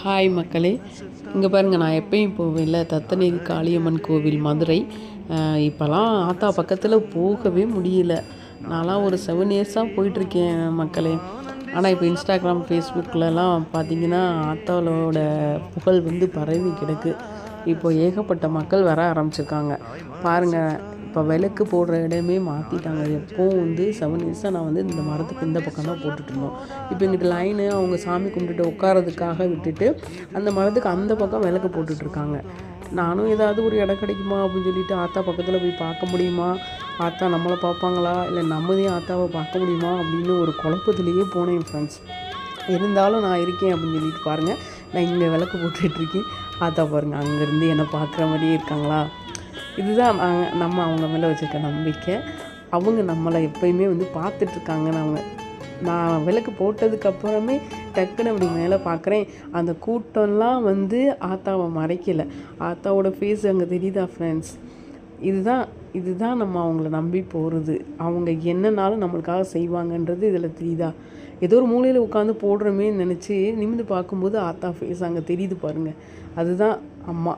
Hi மக்களே, இங்கே பாருங்கள். நான் எப்பயும் போவேன்ல, தத்தநேரி காளியம்மன் கோவில் மதுரை. இப்போலாம் ஆத்தா பக்கத்தில் போகவே முடியல. நான்லாம் ஒரு 7 இயர்ஸாக போயிட்டுருக்கேன் மக்களே. ஆனால் இப்போ இன்ஸ்டாகிராம் ஃபேஸ்புக்கிலலாம் பார்த்தீங்கன்னா ஆத்தாவோட புகழ் பரவி கிடக்கு. இப்போ ஏகப்பட்ட மக்கள் வர ஆரம்பிச்சிருக்காங்க பாருங்கள். இப்போ விளக்கு போடுற இடமே மாற்றிட்டாங்க. எப்போவும் 7 இயர்ஸாக நான் இந்த மரத்துக்கு இந்த பக்கம் தான் போட்டுட்ருந்தோம். இப்போ இங்கிட்ட லைனு அவங்க சாமி கும்பிட்டுட்டு உட்காரதுக்காக விட்டுட்டு அந்த மரத்துக்கு அந்த பக்கம் விளக்கு போட்டுட்ருக்காங்க. நானும் ஏதாவது ஒரு இடம் கிடைக்குமா அப்படின்னு சொல்லிட்டு ஆத்தா பக்கத்தில் போய் பார்க்க முடியுமா, ஆத்தா நம்மளை பார்ப்பாங்களா, இல்லை நம்மதையும் ஆத்தாவை பார்க்க முடியுமா அப்படின்னு ஒரு குழப்பத்திலேயே போனேன் ஃப்ரெண்ட்ஸ். இருந்தாலும் நான் இருக்கேன் அப்படின்னு சொல்லிட்டு பாருங்கள். நான் இங்கே விளக்கு போட்டுட்ருக்கேன். ஆத்தா பாருங்கள், அங்கேருந்து என்னை பார்க்குற மாதிரியே இருக்காங்களா. இதுதான் நம்ம அவங்க மேலே வச்சுருக்க நம்பிக்கை. அவங்க நம்மளை எப்போயுமே பார்த்துட்ருக்காங்கன்னு நான் விளக்கு போட்டதுக்கப்புறமே டக்குன்னு அப்படி மேலே பார்க்குறேன். அந்த கூட்டம்லாம் ஆத்தாவை மறைக்கலை. ஆத்தாவோட ஃபேஸ் அங்கே தெரியுதா ஃப்ரெண்ட்ஸ். இதுதான் நம்ம அவங்கள நம்பி போகிறது. அவங்க என்னன்னாலும் நம்மளுக்காக செய்வாங்கன்றது இதில் தெரியுதா. ஏதோ ஒரு மூலையில் உட்காந்து போடுறோமே நினச்சி நிமிந்து பார்க்கும்போது ஆத்தா ஃபேஸ் அங்கே தெரியுது பாருங்கள். அதுதான் அம்மா.